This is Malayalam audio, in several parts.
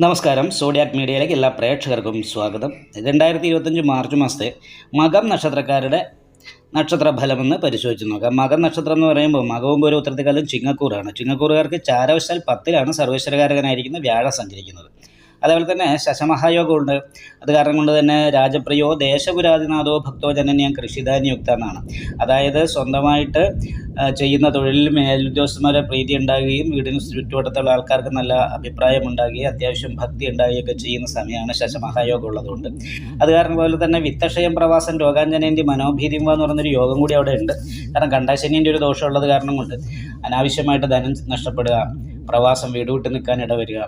നമസ്കാരം. സോഡിയാക് മീഡിയയിലേക്ക് എല്ലാ പ്രേക്ഷകർക്കും സ്വാഗതം. 2025 മാർച്ച് മാസത്തെ മകം നക്ഷത്രക്കാരുടെ നക്ഷത്രഫലമെന്ന് പരിശോധിച്ച് നോക്കാം. മകം നക്ഷത്രം എന്ന് പറയുമ്പോൾ മകവും ഒരു ഉത്തരത്തെക്കാളും ചിങ്ങക്കൂറാണ്. ചിങ്ങക്കൂറുകാർക്ക് ചാരവശാൽ 10-ലാണ് സർവേശ്വരകാരകനായിരിക്കുന്ന വ്യാഴം സഞ്ചരിക്കുന്നത്. അതേപോലെ തന്നെ ശശമഹായോഗമുണ്ട്. അത് കാരണം കൊണ്ട് തന്നെ രാജപ്രിയോ ദേശപുരാതിനാഥോ ഭക്തോ ജനന്യം കൃഷിധാന്യയുക്ത എന്നാണ്. അതായത് സ്വന്തമായിട്ട് ചെയ്യുന്ന തൊഴിലിൽ മേലുദ്യോഗസ്ഥന്മാരെ പ്രീതി ഉണ്ടാകുകയും വീടിന് ചുറ്റുവട്ടത്തുള്ള ആൾക്കാർക്ക് നല്ല അഭിപ്രായം ഉണ്ടാകുകയും അത്യാവശ്യം ഭക്തി ഉണ്ടാകുകയൊക്കെ ചെയ്യുന്ന സമയമാണ് ശശമഹായോഗം ഉള്ളതുകൊണ്ട്. അത് കാരണം പോലെ തന്നെ വിത്തക്ഷയം പ്രവാസം രോഗാഞ്ജനേന്തി മനോഭീതിമ എന്ന് പറയുന്നൊരു യോഗം കൂടി അവിടെ ഉണ്ട്. കാരണം കണ്ടാശനീൻ്റെ ഒരു ദോഷമുള്ളത് കാരണം കൊണ്ട് അനാവശ്യമായിട്ട് ധനം നഷ്ടപ്പെടുക, പ്രവാസം വീട് വിട്ട് നിൽക്കാൻ ഇടവരിക,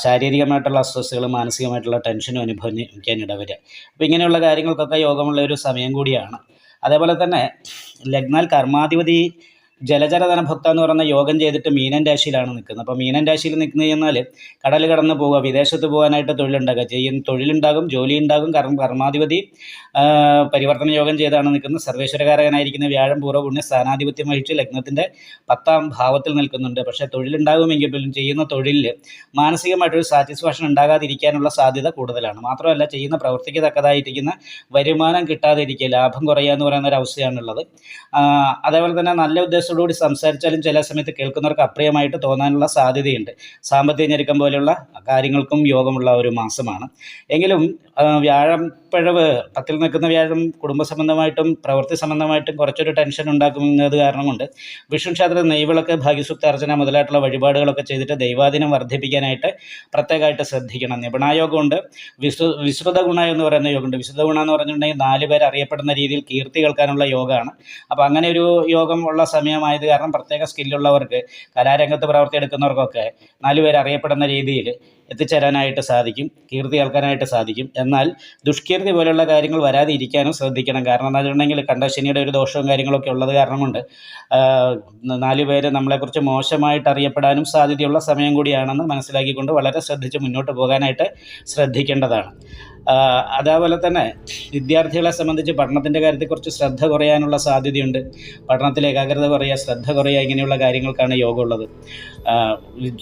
ശാരീരികമായിട്ടുള്ള അസ്വസ്ഥതകളും മാനസികമായിട്ടുള്ള ടെൻഷനും അനുഭവിക്കാൻ ഇടവരിക. അപ്പോൾ ഇങ്ങനെയുള്ള കാര്യങ്ങൾക്കൊക്കെ യോഗമുള്ള ഒരു സമയം കൂടിയാണ്. അതേപോലെ തന്നെ ലഗ്നാൽ കർമാധിപതി ജലചരധന ഭക്ത എന്ന് പറയുന്ന യോഗം ചെയ്തിട്ട് മീനൻ രാശിയിലാണ് നിൽക്കുന്നത്. അപ്പോൾ മീനൻ രാശിയിൽ നിൽക്കുന്നത് കഴിഞ്ഞാൽ കടൽ കടന്ന് പോവുക, വിദേശത്ത് പോകാനായിട്ട് തൊഴിലുണ്ടാകും, ജോലി ഉണ്ടാകും. കർമാധിപതി പരിവർത്തന യോഗം ചെയ്താണ് നിൽക്കുന്നത്. സർവേശ്വരകാരകനായിരിക്കുന്ന വ്യാഴം പൂർവ്വ പുണ്യ സ്ഥാനാധിപത്യം വഹിച്ച് ലഗ്നത്തിൻ്റെ 10-ാം ഭാവത്തിൽ നിൽക്കുന്നുണ്ട്. പക്ഷേ തൊഴിലുണ്ടാകുമെങ്കിൽ പോലും ചെയ്യുന്ന തൊഴിലിൽ മാനസികമായിട്ടൊരു സാറ്റിസ്ഫാക്ഷൻ ഉണ്ടാകാതിരിക്കാനുള്ള സാധ്യത കൂടുതലാണ്. മാത്രമല്ല ചെയ്യുന്ന പ്രവൃത്തിക്ക് തക്കതായിരിക്കുന്ന വരുമാനം കിട്ടാതിരിക്കുക, ലാഭം കുറയുക എന്ന് പറയുന്ന ഒരു അവസ്ഥയാണുള്ളത്. അതേപോലെ തന്നെ നല്ല ഉദ്ദേശത്തോടുകൂടി സംസാരിച്ചാലും ചില സമയത്ത് കേൾക്കുന്നവർക്ക് അപ്രിയമായിട്ട് തോന്നാനുള്ള സാധ്യതയുണ്ട്. സാമ്പത്തിക ഞെരുക്കം പോലെയുള്ള കാര്യങ്ങൾക്കും യോഗമുള്ള ഒരു മാസമാണ്. എങ്കിലും വ്യാഴം പിഴവ് 10-ൽ നിൽക്കുന്ന വ്യാഴം കുടുംബ സംബന്ധമായിട്ടും പ്രവൃത്തി സംബന്ധമായിട്ടും കുറച്ചൊരു ടെൻഷൻ ഉണ്ടാക്കുന്നത് കാരണം കൊണ്ട് വിഷ്ണു ക്ഷേത്രത്തിൽ നെയ്വിളക്ക്, ഭാഗ്യസൂക്ത അർച്ചന മുതലായിട്ടുള്ള വഴിപാടുകളൊക്കെ ചെയ്തിട്ട് ദൈവാധീനം വർദ്ധിപ്പിക്കാനായിട്ട് പ്രത്യേകമായിട്ട് ശ്രദ്ധിക്കണം. നിപുണായോഗമുണ്ട്. വിശ്രുത ഗുണ എന്ന് പറയുന്ന യോഗമുണ്ട്. വിശുദ്ധ ഗുണം എന്ന് പറഞ്ഞിട്ടുണ്ടെങ്കിൽ 4 പേർ അറിയപ്പെടുന്ന രീതിയിൽ കീർത്തി കേൾക്കാനുള്ള യോഗമാണ്. അപ്പോൾ അങ്ങനെ ഒരു യോഗം ഉള്ള സമയമായത് കാരണം പ്രത്യേക സ്കില്ലുള്ളവർക്ക്, കലാരംഗത്ത് പ്രവർത്തി എടുക്കുന്നവർക്കൊക്കെ 4 പേർ അറിയപ്പെടുന്ന രീതിയിൽ എത്തിച്ചേരാനായിട്ട് സാധിക്കും, കീർത്തി കേൾക്കാനായിട്ട് സാധിക്കും. എന്നാൽ ദുഷ്കീർത്തി പോലെയുള്ള കാര്യങ്ങൾ വരാതെ ഇരിക്കാനും ശ്രദ്ധിക്കണം. കാരണം എന്താ വെച്ചിട്ടുണ്ടെങ്കിൽ കണ്ടശനിയുടെ ഒരു ദോഷവും കാര്യങ്ങളൊക്കെ ഉള്ളത് കാരണം കൊണ്ട് 4 പേര് നമ്മളെക്കുറിച്ച് മോശമായിട്ട് അറിയപ്പെടാനും സാധ്യതയുള്ള സമയം കൂടിയാണെന്ന് മനസ്സിലാക്കിക്കൊണ്ട് വളരെ ശ്രദ്ധിച്ച് മുന്നോട്ട് പോകാനായിട്ട് ശ്രദ്ധിക്കേണ്ടതാണ്. അതേപോലെ തന്നെ വിദ്യാർത്ഥികളെ സംബന്ധിച്ച് പഠനത്തിൻ്റെ കാര്യത്തിൽ കുറച്ച് ശ്രദ്ധ കുറയാനുള്ള സാധ്യതയുണ്ട്. പഠനത്തിൽ ഏകാഗ്രത കുറയുക, ശ്രദ്ധ കുറയുക, ഇങ്ങനെയുള്ള കാര്യങ്ങൾക്കാണ് യോഗം ഉള്ളത്.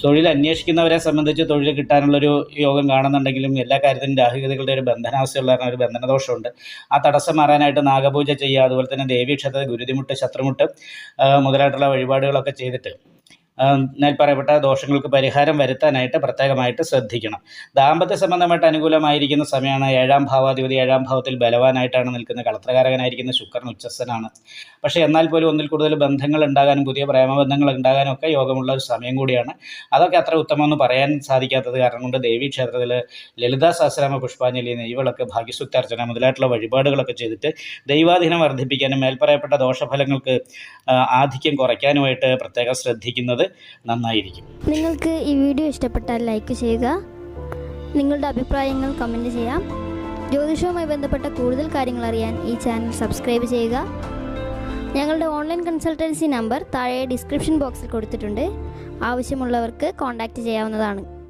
തൊഴിൽ അന്വേഷിക്കുന്നവരെ സംബന്ധിച്ച് തൊഴിൽ കിട്ടാനുള്ളൊരു യോഗം കാണുന്നുണ്ടെങ്കിലും എല്ലാ കാര്യത്തിലും രാഹുഗതികളുടെ ഒരു ബന്ധനാവസ്ഥയുള്ള ഒരു ബന്ധനദോഷമുണ്ട്. ആ തടസ്സം മാറാനായിട്ട് നാഗപൂജ ചെയ്യുക, അതുപോലെ തന്നെ ദേവീക്ഷേത്രത്തിൽ ഗുരുതിമുട്ട്, ശത്രുമുട്ട് മുതലായിട്ടുള്ള വഴിപാടുകളൊക്കെ ചെയ്തിട്ട് പറയപ്പെട്ട ദോഷങ്ങൾക്ക് പരിഹാരം വരുത്താനായിട്ട് പ്രത്യേകമായിട്ട് ശ്രദ്ധിക്കണം. ദാമ്പത്യ സംബന്ധമായിട്ട് അനുകൂലമായിരിക്കുന്ന സമയമാണ്. 7-ാം ഭാവാധിപതി 7-ാം ഭാവത്തിൽ ബലവാനായിട്ടാണ് നിൽക്കുന്നത്. കളത്രകാരകനായിരിക്കുന്ന ശുക്രൻ ഉച്ചസ്ഥനാണ്. പക്ഷേ എന്നാൽ പോലും ഒന്നിൽ കൂടുതൽ ബന്ധങ്ങൾ ഉണ്ടാകാനും പുതിയ പ്രേമബന്ധങ്ങൾ ഉണ്ടാകാനും ഒക്കെ യോഗമുള്ള ഒരു സമയം കൂടിയാണ്. അതൊക്കെ അത്ര ഉത്തമമെന്ന് പറയാൻ സാധിക്കാത്തത് കാരണം കൊണ്ട് ദേവീക്ഷേത്രത്തിൽ ലളിതാ സഹസ്രനാമ പുഷ്പാഞ്ജലി, നെയ്വിളക്ക്, ഭാഗ്യസൂക്താർച്ചന മുതലായിട്ടുള്ള വഴിപാടുകളൊക്കെ ചെയ്തിട്ട് ദൈവാധീനം വർദ്ധിപ്പിക്കാനും മേൽപ്പറയപ്പെട്ട ദോഷഫലങ്ങൾക്ക് ആധിക്യം കുറയ്ക്കാനുമായിട്ട് പ്രത്യേകം ശ്രദ്ധിക്കുന്നത് നന്നായിരിക്കും. നിങ്ങൾക്ക് ഈ വീഡിയോ ഇഷ്ടപ്പെട്ടാൽ ലൈക്ക് ചെയ്യുക, നിങ്ങളുടെ അഭിപ്രായങ്ങൾ കമൻറ്റ് ചെയ്യാം. ജ്യോതിഷവുമായി ബന്ധപ്പെട്ട കൂടുതൽ കാര്യങ്ങൾ അറിയാൻ ഈ ചാനൽ സബ്സ്ക്രൈബ് ചെയ്യുക. ഞങ്ങളുടെ ഓൺലൈൻ കൺസൾട്ടൻസി നമ്പർ താഴെ ഡിസ്ക്രിപ്ഷൻ ബോക്സിൽ കൊടുത്തിട്ടുണ്ട്. ആവശ്യമുള്ളവർക്ക് കോൺടാക്റ്റ് ചെയ്യാവുന്നതാണ്.